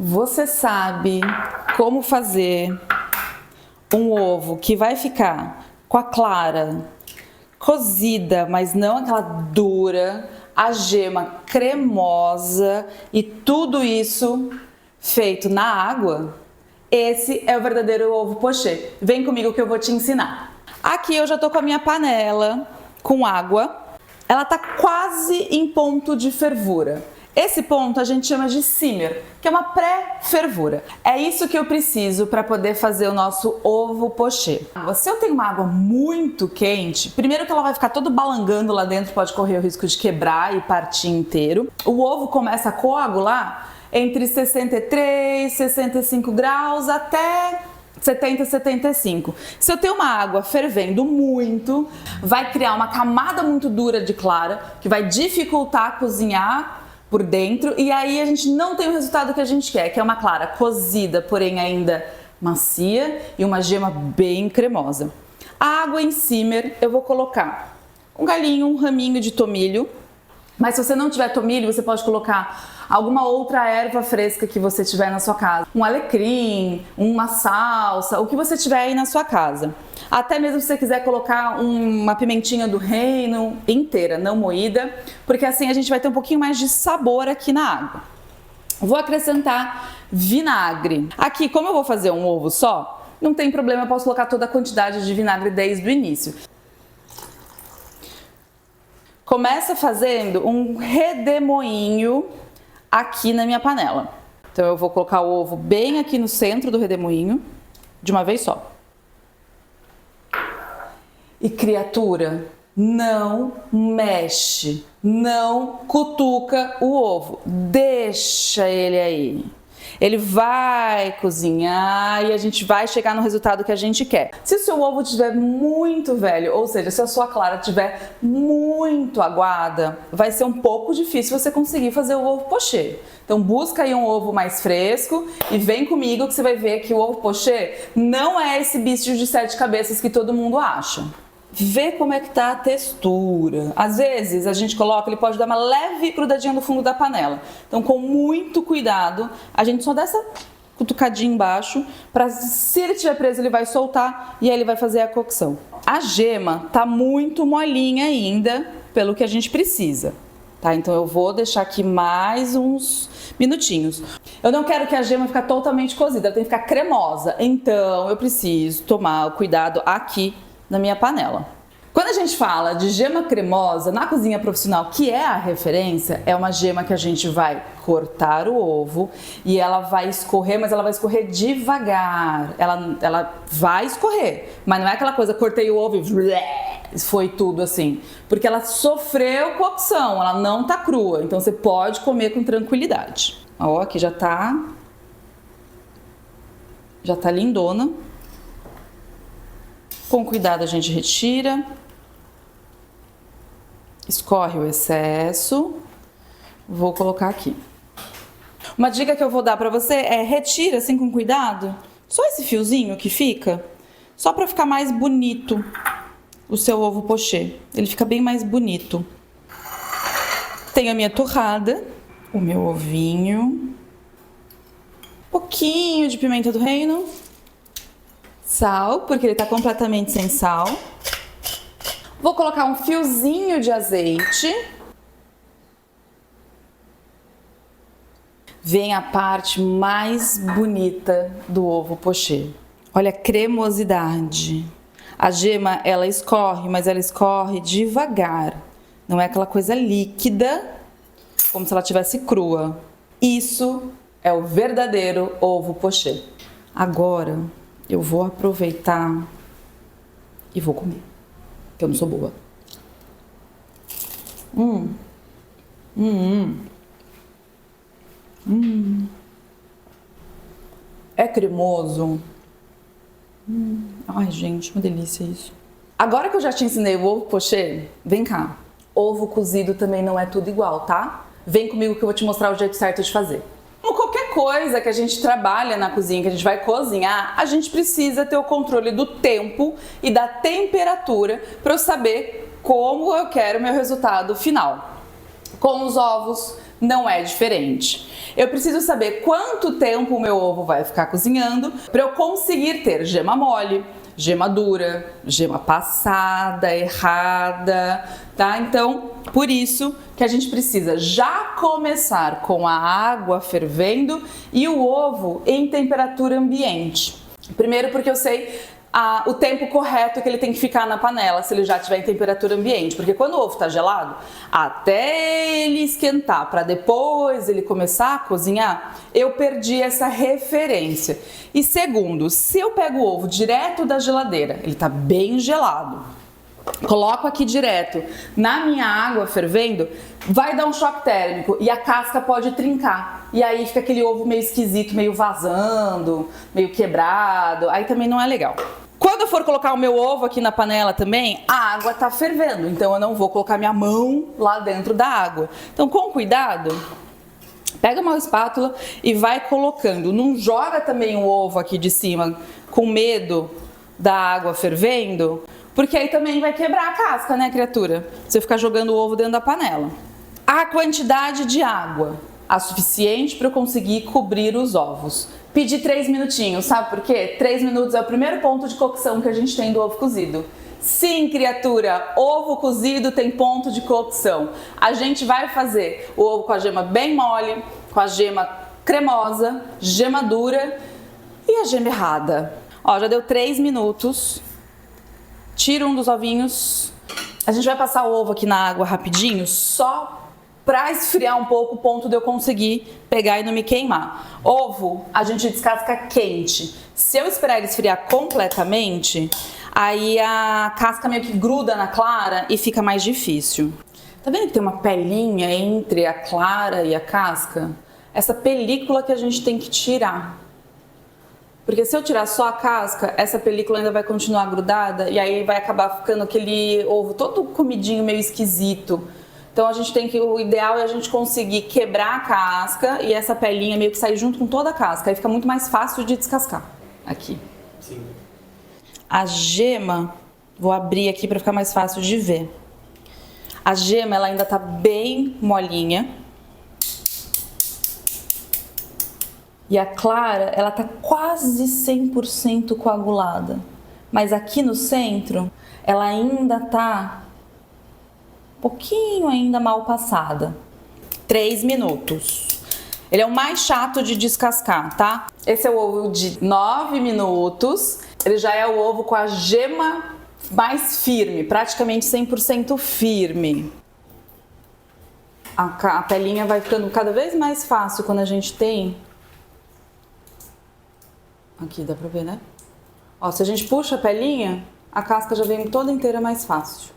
Você sabe como fazer um ovo que vai ficar com a clara cozida, mas não aquela dura, a gema cremosa e tudo isso feito na água? Esse é o verdadeiro ovo pochê. Vem comigo que eu vou te ensinar. Aqui eu já tô com a minha panela com água. Ela tá quase em ponto de fervura. Esse ponto a gente chama de simmer, que é uma pré-fervura. É isso que eu preciso para poder fazer o nosso ovo pochê. Se eu tenho uma água muito quente, primeiro que ela vai ficar todo balangando lá dentro, pode correr o risco de quebrar e partir inteiro. O ovo começa a coagular entre 63, 65 graus até 70, 75. Se eu tenho uma água fervendo muito, vai criar uma camada muito dura de clara, que vai dificultar cozinhar por dentro, e aí a gente não tem o resultado que a gente quer, que é uma clara cozida, porém ainda macia e uma gema bem cremosa. A água em simmer eu vou colocar um galinho, um raminho de tomilho, mas se você não tiver tomilho, você pode colocar alguma outra erva fresca que você tiver na sua casa. Um alecrim, uma salsa, o que você tiver aí na sua casa. Até mesmo se você quiser colocar uma pimentinha do reino inteira, não moída, porque assim a gente vai ter um pouquinho mais de sabor aqui na água. Vou acrescentar vinagre. Aqui, como eu vou fazer um ovo só, não tem problema, eu posso colocar toda a quantidade de vinagre desde o início. Começa fazendo um redemoinho aqui na minha panela. Então eu vou colocar o ovo bem aqui no centro do redemoinho, de uma vez só. E criatura, não mexe, não cutuca o ovo, deixa ele aí. Ele vai cozinhar e a gente vai chegar no resultado que a gente quer. Se o seu ovo estiver muito velho, ou seja, se a sua clara estiver muito aguada, vai ser um pouco difícil você conseguir fazer o ovo pochê. Então busca aí um ovo mais fresco e vem comigo que você vai ver que o ovo pochê não é esse bicho de 7 cabeças que todo mundo acha. Vê como é que tá a textura. Às vezes a gente coloca, ele pode dar uma leve grudadinha no fundo da panela. Então com muito cuidado, a gente só dá essa cutucadinha embaixo, para se ele estiver preso ele vai soltar e aí ele vai fazer a cocção. A gema tá muito molinha ainda, pelo que a gente precisa. Tá, então eu vou deixar aqui mais uns minutinhos. Eu não quero que a gema fique totalmente cozida, ela tem que ficar cremosa. Então eu preciso tomar o cuidado aqui na minha panela. Quando a gente fala de gema cremosa, na cozinha profissional, que é a referência, é uma gema que a gente vai cortar o ovo e ela vai escorrer, mas ela vai escorrer devagar. Ela vai escorrer, mas não é aquela coisa, cortei o ovo e foi tudo assim. Porque ela sofreu cocção, ela não tá crua, então você pode comer com tranquilidade. Ó, aqui já tá lindona. Com cuidado a gente retira, escorre o excesso, vou colocar aqui. Uma dica que eu vou dar pra você é retira assim com cuidado, só esse fiozinho que fica, só pra ficar mais bonito o seu ovo pochê, ele fica bem mais bonito. Tenho a minha torrada, o meu ovinho, um pouquinho de pimenta do reino, sal, porque ele está completamente sem sal. Vou colocar um fiozinho de azeite. Vem a parte mais bonita do ovo pochê. Olha a cremosidade. A gema, ela escorre, mas ela escorre devagar. Não é aquela coisa líquida, como se ela estivesse crua. Isso é o verdadeiro ovo pochê. Agora eu vou aproveitar e vou comer, que eu não sou boa. É cremoso. Ai, gente, uma delícia isso. Agora que eu já te ensinei o ovo pochê, vem cá. Ovo cozido também não é tudo igual, tá? Vem comigo que eu vou te mostrar o jeito certo de fazer. Como qualquer coisa que a gente trabalha na cozinha, que a gente vai cozinhar, a gente precisa ter o controle do tempo e da temperatura para eu saber como eu quero o meu resultado final. Com os ovos, não é diferente. Eu preciso saber quanto tempo o meu ovo vai ficar cozinhando para eu conseguir ter gema mole, gema dura, gema passada, errada, tá? Então, por isso que a gente precisa já começar com a água fervendo e o ovo em temperatura ambiente. Primeiro porque eu sei o tempo correto que ele tem que ficar na panela se ele já estiver em temperatura ambiente, porque quando o ovo está gelado, até ele esquentar para depois ele começar a cozinhar, eu perdi essa referência. E segundo, se eu pego o ovo direto da geladeira, ele está bem gelado, coloco aqui direto na minha água fervendo, vai dar um choque térmico e a casca pode trincar. E aí fica aquele ovo meio esquisito, meio vazando, meio quebrado, aí também não é legal. Quando eu for colocar o meu ovo aqui na panela também, a água tá fervendo, então eu não vou colocar minha mão lá dentro da água. Então com cuidado, pega uma espátula e vai colocando. Não joga também o ovo aqui de cima com medo da água fervendo, porque aí também vai quebrar a casca, né, criatura? Você ficar jogando o ovo dentro da panela. A quantidade de água, a suficiente para eu conseguir cobrir os ovos. Pedi 3 minutinhos, sabe por quê? 3 minutos é o primeiro ponto de cocção que a gente tem do ovo cozido. Sim, criatura, ovo cozido tem ponto de cocção. A gente vai fazer o ovo com a gema bem mole, com a gema cremosa, gema dura e a gema errada. Ó, já deu 3 minutos. Tira um dos ovinhos. A gente vai passar o ovo aqui na água rapidinho, só para esfriar um pouco o ponto de eu conseguir pegar e não me queimar. Ovo, a gente descasca quente. Se eu esperar ele esfriar completamente, aí a casca meio que gruda na clara e fica mais difícil. Tá vendo que tem uma pelinha entre a clara e a casca? Essa película que a gente tem que tirar. Porque se eu tirar só a casca, essa película ainda vai continuar grudada e aí vai acabar ficando aquele ovo todo comidinho, meio esquisito. Então o ideal é a gente conseguir quebrar a casca e essa pelinha meio que sair junto com toda a casca. Aí fica muito mais fácil de descascar. Aqui. Sim. A gema, vou abrir aqui para ficar mais fácil de ver. A gema, ela ainda tá bem molinha. E a clara, ela tá quase 100% coagulada. Mas aqui no centro, ela ainda tá um pouquinho ainda mal passada. 3 minutos. Ele é o mais chato de descascar, tá? Esse é o ovo de 9 minutos. Ele já é o ovo com a gema mais firme, praticamente 100% firme. A pelinha vai ficando cada vez mais fácil quando a gente tem... Aqui, dá pra ver, né? Ó, se a gente puxa a pelinha, a casca já vem toda inteira mais fácil.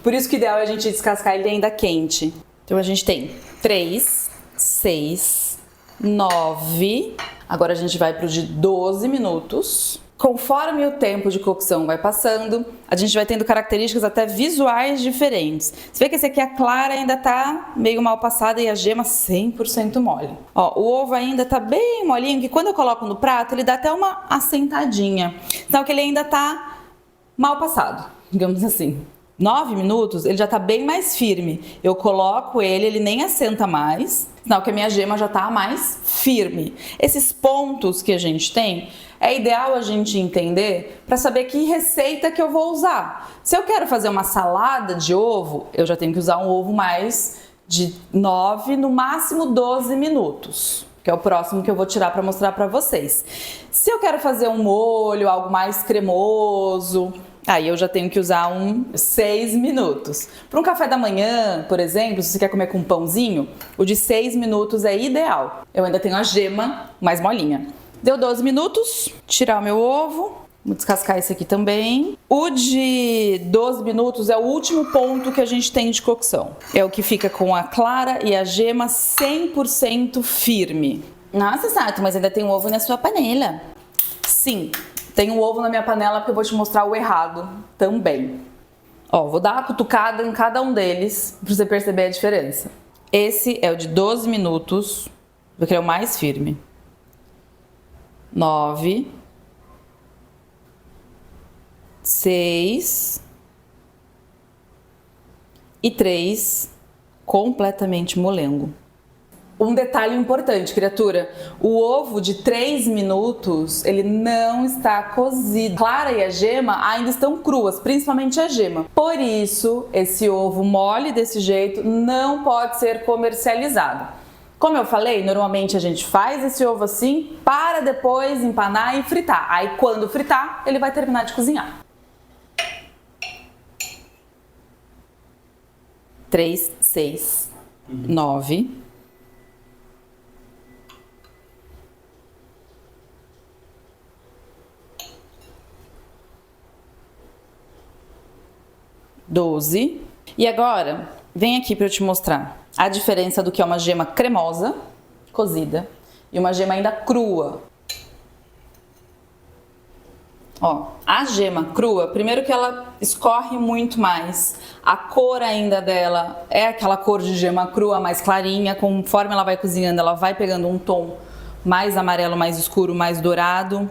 Por isso que o ideal é a gente descascar ele ainda quente. Então a gente tem 3, 6, 9. Agora a gente vai pro de 12 minutos. Conforme o tempo de cocção vai passando, a gente vai tendo características até visuais diferentes. Você vê que esse aqui, a clara, ainda tá meio mal passada e a gema 100% mole. Ó, o ovo ainda tá bem molinho, que quando eu coloco no prato, ele dá até uma assentadinha. Então, que ele ainda tá mal passado, digamos assim. 9 minutos, ele já tá bem mais firme. Eu coloco ele, ele nem assenta mais, sinal que a minha gema já tá mais firme. Esses pontos que a gente tem, é ideal a gente entender para saber que receita que eu vou usar. Se eu quero fazer uma salada de ovo, eu já tenho que usar um ovo mais de 9, no máximo 12 minutos. Que é o próximo que eu vou tirar para mostrar para vocês. Se eu quero fazer um molho, algo mais cremoso, aí eu já tenho que usar 6 minutos. Para um café da manhã, por exemplo, se você quer comer com um pãozinho, o de 6 minutos é ideal. Eu ainda tenho a gema mais molinha. Deu 12 minutos, tirar o meu ovo, vou descascar esse aqui também. O de 12 minutos é o último ponto que a gente tem de cocção. É o que fica com a clara e a gema 100% firme. Nossa, Sato, mas ainda tem um ovo na sua panela. Sim, tem um ovo na minha panela porque eu vou te mostrar o errado também. Ó, vou dar uma cutucada em cada um deles pra você perceber a diferença. Esse é o de 12 minutos, porque é o mais firme. 9, 6 e 3, completamente molengo. Um detalhe importante, criatura, o ovo de 3 minutos, ele não está cozido. A clara e a gema ainda estão cruas, principalmente a gema. Por isso, esse ovo mole desse jeito não pode ser comercializado. Como eu falei, normalmente a gente faz esse ovo assim para depois empanar e fritar. Aí quando fritar, ele vai terminar de cozinhar. 3, 6, 9... 12. E agora, vem aqui para eu te mostrar a diferença do que é uma gema cremosa, cozida, e uma gema ainda crua. Ó, a gema crua, primeiro que ela escorre muito mais, a cor ainda dela é aquela cor de gema crua mais clarinha, conforme ela vai cozinhando, ela vai pegando um tom mais amarelo, mais escuro, mais dourado.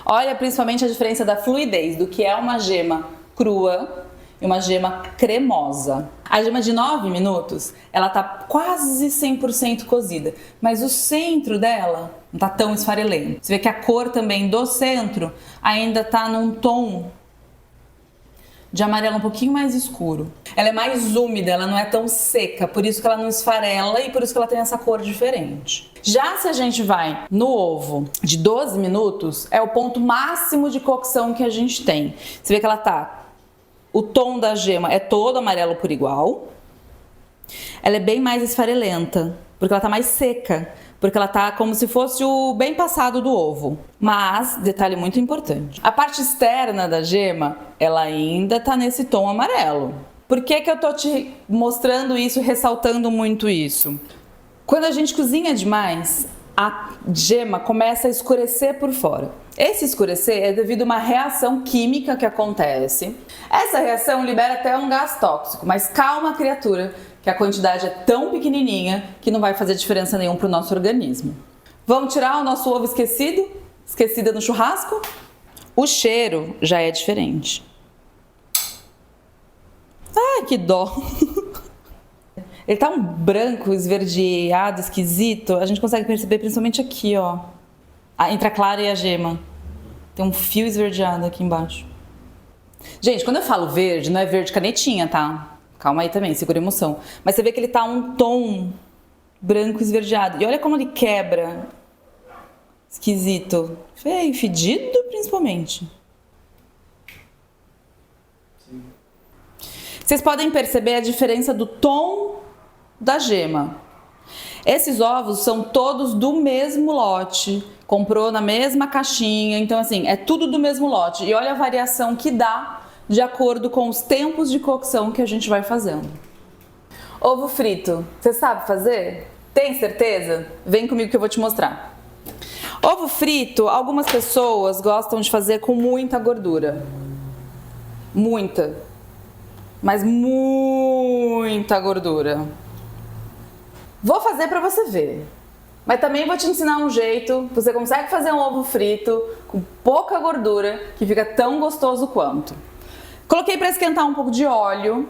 Olha principalmente a diferença da fluidez, do que é uma gema crua e uma gema cremosa. A gema de 9 minutos, ela tá quase 100% cozida, mas o centro dela não tá tão esfarelento. Você vê que a cor também do centro ainda tá num tom de amarelo um pouquinho mais escuro. Ela é mais úmida, ela não é tão seca, por isso que ela não esfarela e por isso que ela tem essa cor diferente. Já se a gente vai no ovo de 12 minutos, é o ponto máximo de cocção que a gente tem. Você vê que ela tá... O tom da gema é todo amarelo por igual. Ela é bem mais esfarelenta, porque ela tá mais seca, porque ela tá como se fosse o bem passado do ovo. Mas, detalhe muito importante, a parte externa da gema, ela ainda tá nesse tom amarelo. Por que que eu tô te mostrando isso, ressaltando muito isso? Quando a gente cozinha demais, a gema começa a escurecer por fora. Esse escurecer é devido a uma reação química que acontece. Essa reação libera até um gás tóxico, mas calma, criatura, que a quantidade é tão pequenininha que não vai fazer diferença nenhuma para o nosso organismo. Vamos tirar o nosso ovo esquecida no churrasco? O cheiro já é diferente. Ai, que dó! Ele tá um branco, esverdeado, esquisito. A gente consegue perceber principalmente aqui, ó. Entre a clara e a gema. Tem um fio esverdeado aqui embaixo. Gente, quando eu falo verde, não é verde canetinha, tá? Calma aí também, segura a emoção. Mas você vê que ele tá um tom branco esverdeado. E olha como ele quebra. Esquisito. Feio, fedido principalmente. Sim. Vocês podem perceber a diferença do tom da gema. Esses ovos são todos do mesmo lote, comprou na mesma caixinha, então assim, é tudo do mesmo lote. E olha a variação que dá de acordo com os tempos de cocção que a gente vai fazendo. Ovo frito, você sabe fazer? Tem certeza? Vem comigo que eu vou te mostrar. Ovo frito, algumas pessoas gostam de fazer com muita gordura. Muita. Mas muita gordura. Vou fazer para você ver, mas também vou te ensinar um jeito, você consegue fazer um ovo frito com pouca gordura, que fica tão gostoso quanto. Coloquei para esquentar um pouco de óleo,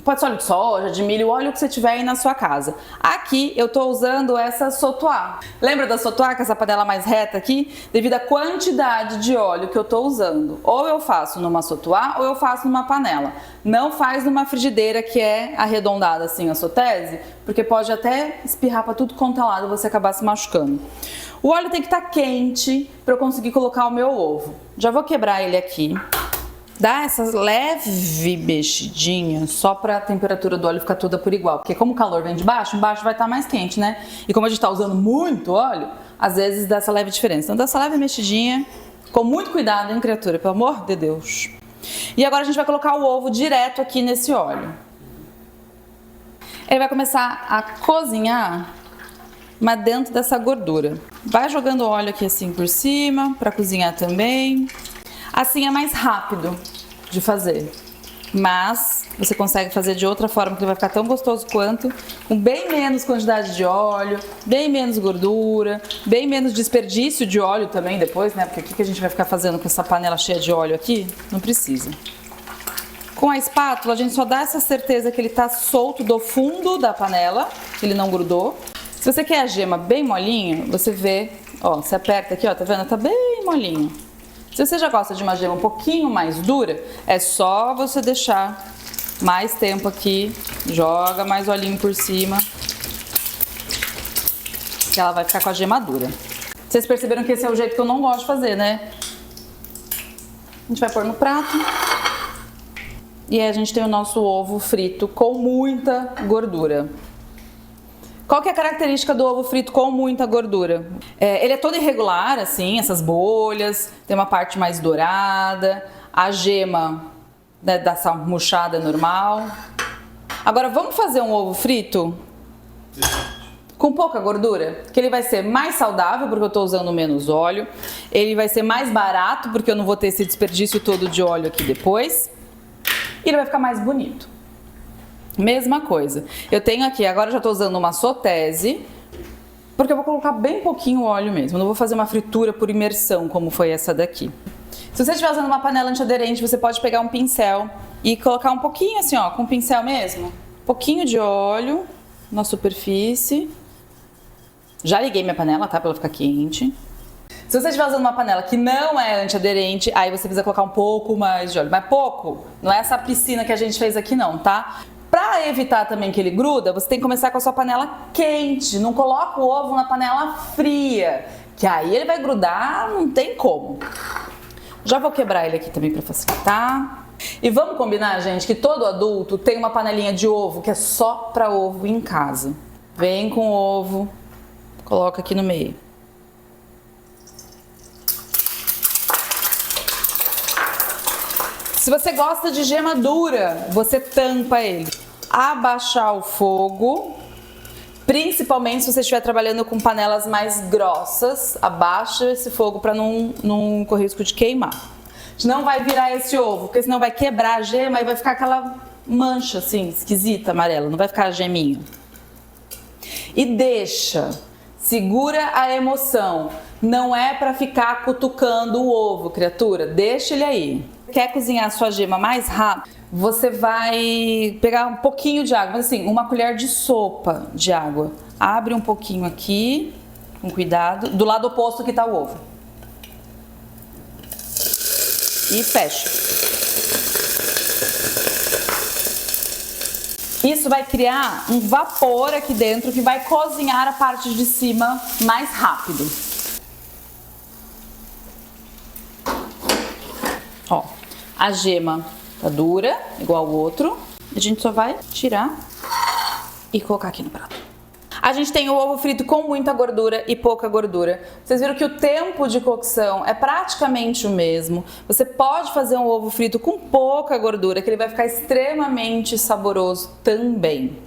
pode ser óleo de soja, de milho, o óleo que você tiver aí na sua casa. Aqui eu tô usando essa sautoir. Lembra da sautoir, que é essa panela mais reta aqui? Devido à quantidade de óleo que eu tô usando. Ou eu faço numa sautoir ou eu faço numa panela. Não faz numa frigideira que é arredondada assim a sotese, porque pode até espirrar para tudo quanto é lado e você acabar se machucando. O óleo tem que estar quente para eu conseguir colocar o meu ovo. Já vou quebrar ele aqui. Dá essa leve mexidinha só para a temperatura do óleo ficar toda por igual. Porque como o calor vem de baixo, embaixo vai estar mais quente, né? E como a gente está usando muito óleo, às vezes dá essa leve diferença. Então dá essa leve mexidinha, com muito cuidado, hein, criatura? Pelo amor de Deus. E agora a gente vai colocar o ovo direto aqui nesse óleo. Ele vai começar a cozinhar, mas dentro dessa gordura. Vai jogando óleo aqui assim por cima, para cozinhar também. Assim é mais rápido de fazer, mas você consegue fazer de outra forma que ele vai ficar tão gostoso quanto, com bem menos quantidade de óleo, bem menos gordura, bem menos desperdício de óleo também depois, né? Porque o que a gente vai ficar fazendo com essa panela cheia de óleo aqui? Não precisa. Com a espátula a gente só dá essa certeza que ele tá solto do fundo da panela, que ele não grudou. Se você quer a gema bem molinho, você vê, ó, você aperta aqui, ó, tá vendo? Tá bem molinho. Se você já gosta de uma gema um pouquinho mais dura, é só você deixar mais tempo aqui, joga mais olhinho por cima, que ela vai ficar com a gema dura. Vocês perceberam que esse é o jeito que eu não gosto de fazer, né? A gente vai pôr no prato. E aí a gente tem o nosso ovo frito com muita gordura. Qual que é a característica do ovo frito com muita gordura? Ele é todo irregular, assim, essas bolhas, tem uma parte mais dourada, a gema, né, dessa murchada normal. Agora vamos fazer um ovo frito com pouca gordura, que ele vai ser mais saudável porque eu estou usando menos óleo, ele vai ser mais barato porque eu não vou ter esse desperdício todo de óleo aqui depois, e ele vai ficar mais bonito. Mesma coisa. Eu tenho aqui, agora eu já estou usando uma sotese, porque eu vou colocar bem pouquinho óleo mesmo. Eu não vou fazer uma fritura por imersão, como foi essa daqui. Se você estiver usando uma panela antiaderente, você pode pegar um pincel e colocar um pouquinho assim, ó, com o pincel mesmo. Um pouquinho de óleo na superfície. Já liguei minha panela, tá? Pra ela ficar quente. Se você estiver usando uma panela que não é antiaderente, aí você precisa colocar um pouco mais de óleo. Mas pouco, não é essa piscina que a gente fez aqui não, tá? Para evitar também que ele gruda, você tem que começar com a sua panela quente. Não coloca o ovo na panela fria, que aí ele vai grudar, não tem como. Já vou quebrar ele aqui também para facilitar. E vamos combinar, gente, que todo adulto tem uma panelinha de ovo que é só para ovo em casa. Vem com o ovo, coloca aqui no meio. Se você gosta de gema dura, você tampa ele. Abaixar o fogo, principalmente se você estiver trabalhando com panelas mais grossas, abaixa esse fogo para não correr risco de queimar. A gente não vai virar esse ovo, porque senão vai quebrar a gema e vai ficar aquela mancha assim, esquisita, amarela, não vai ficar a geminha. E deixa, segura a emoção, não é para ficar cutucando o ovo, criatura, deixa ele aí. Quer cozinhar a sua gema mais rápido? Você vai pegar um pouquinho de água, mas assim, uma colher de sopa de água. Abre um pouquinho aqui, com cuidado, do lado oposto que está o ovo. E fecha. Isso vai criar um vapor aqui dentro que vai cozinhar a parte de cima mais rápido. Ó, a gema tá dura, igual o outro. A gente só vai tirar e colocar aqui no prato. A gente tem o ovo frito com muita gordura e pouca gordura. Vocês viram que o tempo de cocção é praticamente o mesmo. Você pode fazer um ovo frito com pouca gordura, que ele vai ficar extremamente saboroso também.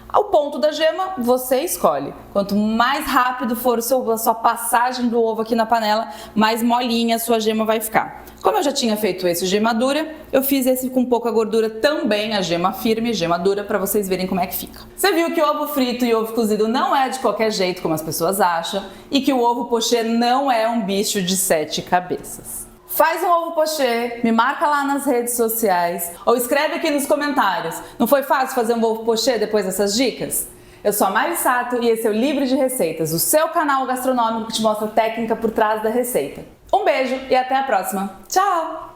Ao ponto da gema, você escolhe. Quanto mais rápido for a sua passagem do ovo aqui na panela, mais molinha a sua gema vai ficar. Como eu já tinha feito esse gema dura, eu fiz esse com pouca gordura também, a gema firme, gema dura, para vocês verem como é que fica. Você viu que ovo frito e ovo cozido não é de qualquer jeito, como as pessoas acham, e que o ovo pochê não é um bicho de 7 cabeças. Faz um ovo pochê, me marca lá nas redes sociais ou escreve aqui nos comentários. Não foi fácil fazer um ovo pochê depois dessas dicas? Eu sou a Mari Sato e esse é o Livre de Receitas, o seu canal gastronômico que te mostra a técnica por trás da receita. Um beijo e até a próxima. Tchau!